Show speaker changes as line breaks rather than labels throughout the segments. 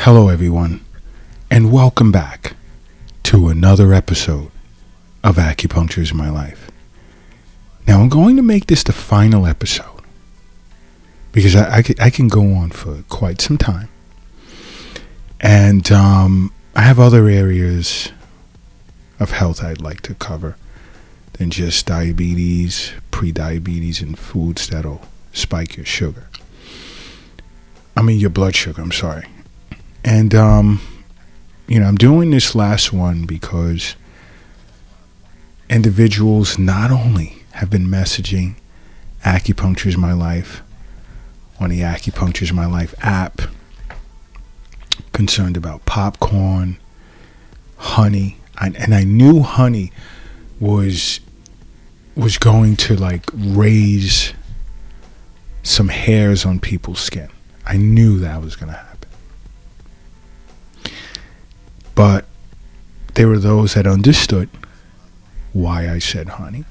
Hello, everyone, and welcome back to another episode of Acupuncture is My Life. Now, I'm going to make this the final episode because I can go on for quite some time. And I have other areas of health I'd like to cover than just diabetes, pre-diabetes, and foods that'll spike your your blood sugar, I'm sorry. And, I'm doing this last one because individuals not only have been messaging Acupuncture is My Life on the Acupuncture is My Life app, concerned about popcorn, honey, and I knew honey was going to raise some hairs on people's skin. I knew that was going to happen. But there were those that understood why I said honey.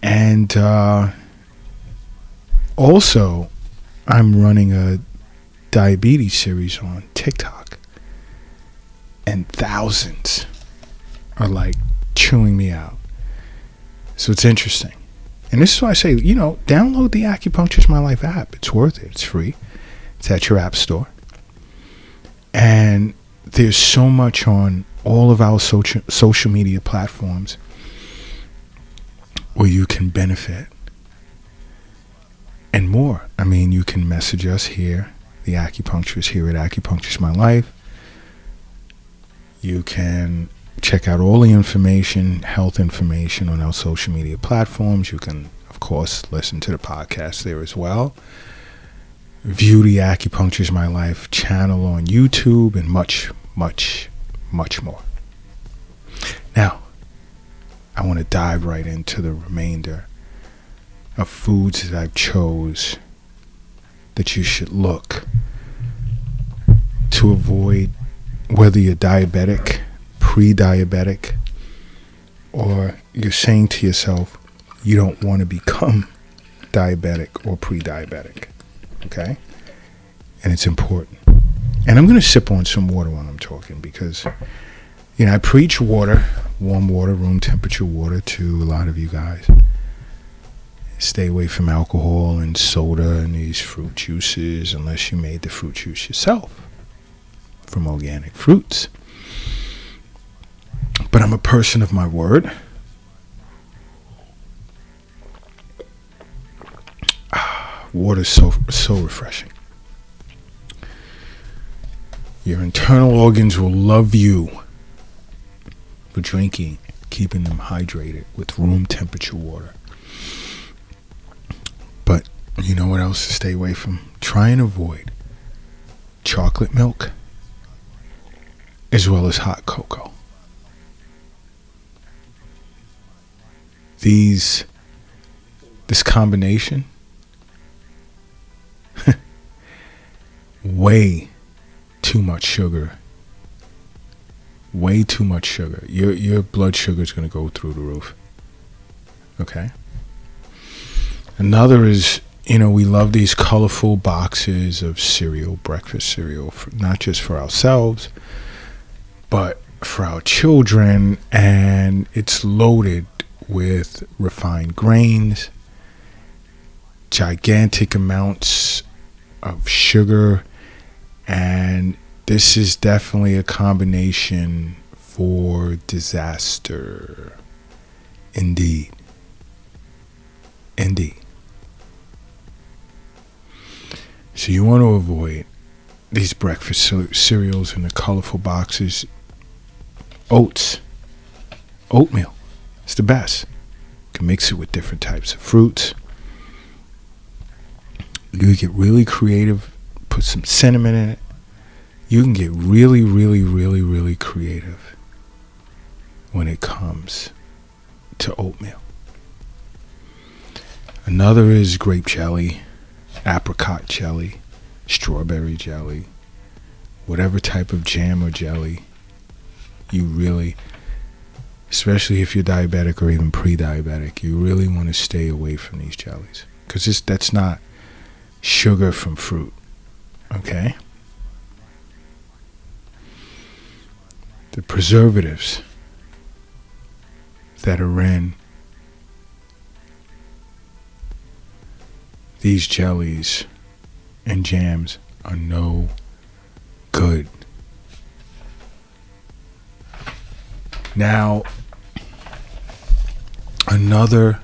And also, I'm running a diabetes series on TikTok. And thousands are chewing me out. So it's interesting. And this is why I say, download the Acupuncture is My Life app. It's worth it. It's free. It's at your app store. And there's so much on all of our social media platforms where you can benefit. And more. You can message us here. The acupuncturist here at Acupuncture is My Life. You can check out all the information, health information on our social media platforms. You can, of course, listen to the podcast there as well. View the Acupuncture is My Life channel on YouTube and much, much, much more. Now, I want to dive right into the remainder of foods that I've chose that you should look to avoid, whether you're diabetic, pre-diabetic, or you're saying to yourself you don't want to become diabetic or pre-diabetic. Okay? And it's important. And I'm going to sip on some water while I'm talking because, I preach water, warm water, room temperature water to a lot of you guys. Stay away from alcohol and soda and these fruit juices unless you made the fruit juice yourself from organic fruits. But I'm a person of my word. Water is so refreshing. Your internal organs will love you for drinking, keeping them hydrated with room temperature water. But you know what else to stay away from? Try and avoid chocolate milk as well as hot cocoa. This combination, way too much sugar. Way too much sugar. Your blood sugar is going to go through the roof. Okay? Another is, we love these colorful boxes of cereal, breakfast cereal, not just for ourselves, but for our children. And it's loaded with refined grains, gigantic amounts of sugar, and this is definitely a combination for disaster. Indeed. So you want to avoid these breakfast cereals in the colorful boxes. Oatmeal. It's the best. You can mix it with different types of fruits. You get really creative. Put some cinnamon in it. You can get really, really, really, really creative when it comes to oatmeal. Another is grape jelly, apricot jelly, strawberry jelly, whatever type of jam or jelly you really, especially if you're diabetic or even pre-diabetic, you really want to stay away from these jellies because that's not sugar from fruit. Okay? the preservatives that are in these jellies and jams are no good. Now, another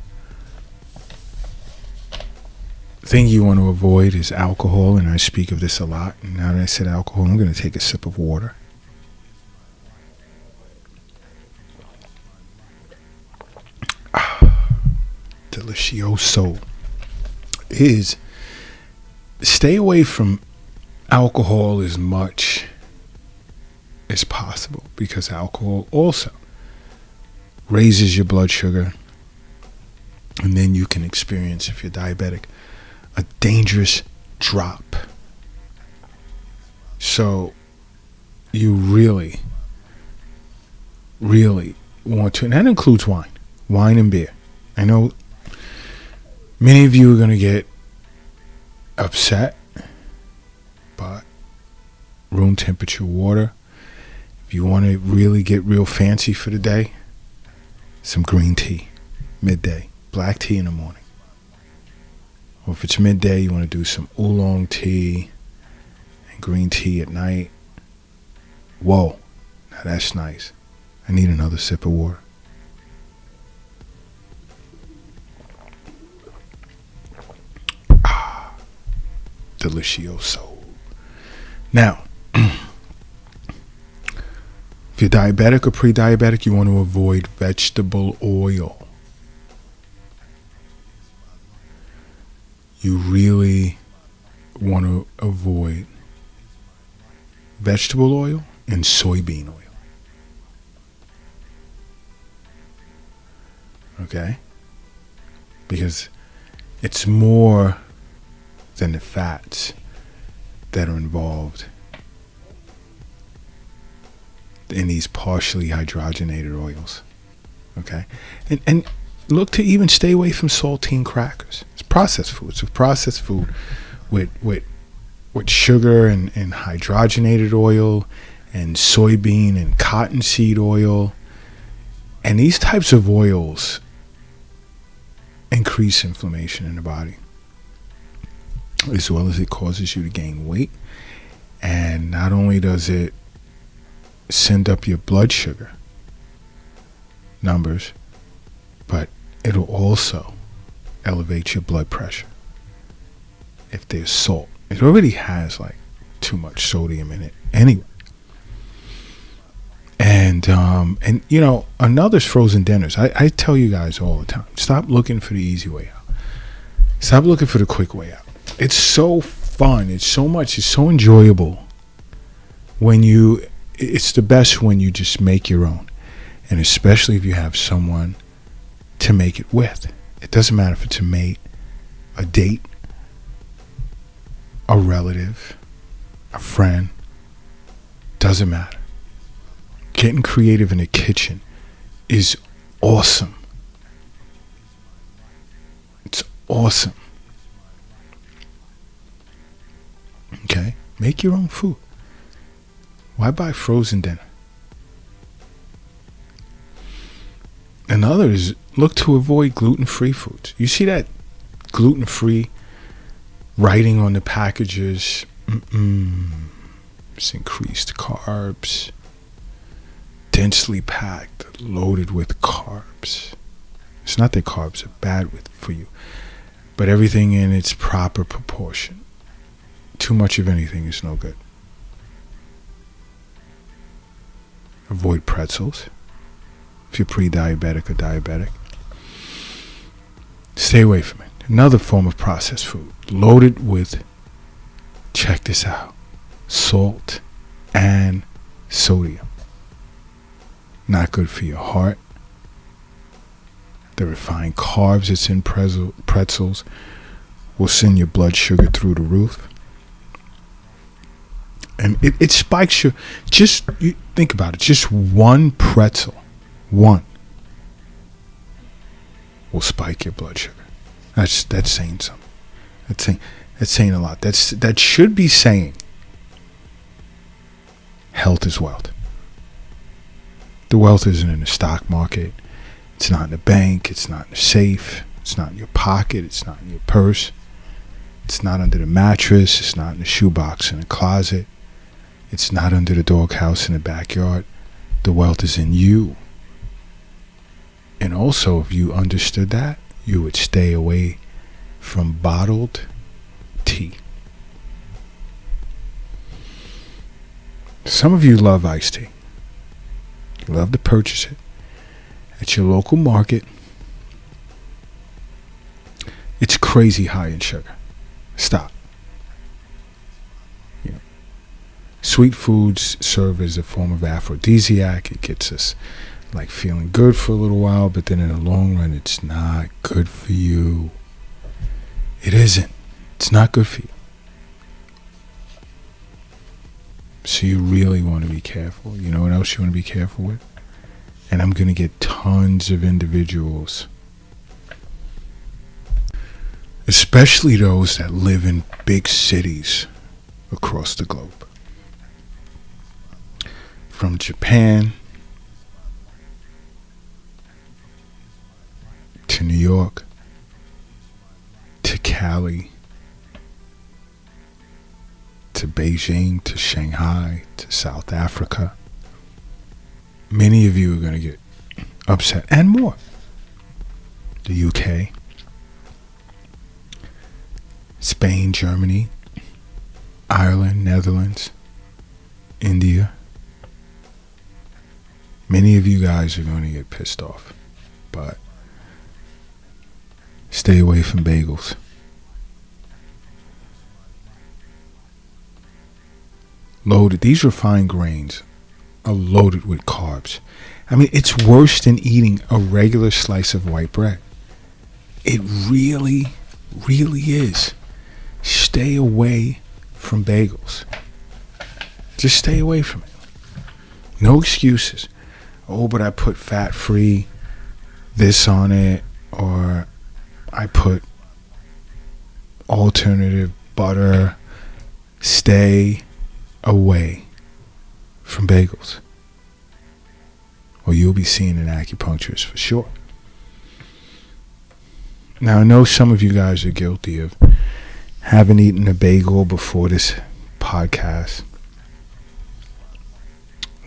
thing you want to avoid is alcohol, and I speak of this a lot. And now that I said alcohol, I'm going to take a sip of water. Delicioso is stay away from alcohol as much as possible, because alcohol also raises your blood sugar, and then you can experience, if you're diabetic, a dangerous drop. So you really, really want to, and that includes wine and beer. I know many of you are going to get upset, but room temperature water. If you want to really get real fancy for the day, some green tea midday, black tea in the morning. Or if it's midday, you want to do some oolong tea and green tea at night. Whoa, now that's nice. I need another sip of water. Delicioso. Now, if you're diabetic or pre-diabetic, you want to avoid vegetable oil. You really want to avoid vegetable oil and soybean oil. Okay? Because it's more than the fats that are involved in these partially hydrogenated oils. Okay? And look to even stay away from saltine crackers. It's processed food. It's a processed food with sugar and hydrogenated oil and soybean and cottonseed oil. And these types of oils increase inflammation in the body, as well as it causes you to gain weight. And not only does it send up your blood sugar numbers, but it'll also elevate your blood pressure if there's salt. It already has like too much sodium in it anyway. And you know, another's frozen dinners. I tell you guys all the time, stop looking for the easy way out. Stop looking for the quick way out. It's so fun. It's so enjoyable when it's the best when you just make your own. And especially if you have someone to make it with. It doesn't matter if it's a mate, a date, a relative, a friend. Doesn't matter. Getting creative in the kitchen is awesome. It's awesome. Okay? Make your own food. Why buy frozen dinner? Another is look to avoid gluten-free foods. You see that gluten-free writing on the packages? It's increased carbs. Densely packed, loaded with carbs. It's not that carbs are bad for you, but everything in its proper proportion. Too much of anything is no good. Avoid pretzels if you're pre-diabetic or diabetic. Stay away from it. Another form of processed food, loaded with, check this out, salt and sodium. Not good for your heart. The refined carbs that's in pretzels will send your blood sugar through the roof. And it spikes you think about it, just one pretzel, one, will spike your blood sugar. That's saying something. That's saying a lot. That should be saying health is wealth. The wealth isn't in the stock market. It's not in the bank. It's not in the safe. It's not in your pocket. It's not in your purse. It's not under the mattress. It's not in the shoebox in the closet. It's not under the doghouse in the backyard. The wealth is in you. And also, if you understood that, you would stay away from bottled tea. Some of you love iced tea. You love to purchase it at your local market. It's crazy high in sugar. Stop. You know, sweet foods serve as a form of aphrodisiac. It gets us like feeling good for a little while, but then in the long run, it's not good for you. It isn't. It's not good for you. So you really want to be careful. You know what else you want to be careful with? And I'm going to get tons of individuals, especially those that live in big cities across the globe. From Japan to New York to Cali to Beijing to Shanghai to South Africa. Many of you are going to get upset, and more. The UK, Spain, Germany, Ireland, Netherlands, India. Many of you guys are going to get pissed off, but stay away from bagels. Loaded. These refined grains are loaded with carbs. I mean, it's worse than eating a regular slice of white bread. It really, really is. Stay away from bagels. Just stay away from it. No excuses. Oh, but I put fat-free this on it, or I put alternative butter. Stay away from bagels, or you'll be seeing an acupuncturist for sure. Now, I know some of you guys are guilty of having eaten a bagel before this podcast.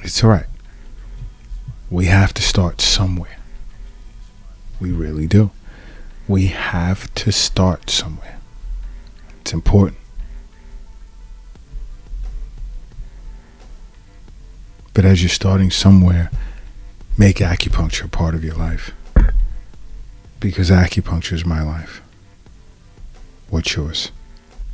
It's all right. We have to start somewhere. We really do. We have to start somewhere. It's important. But as you're starting somewhere, make acupuncture a part of your life. Because acupuncture is my life. What's yours?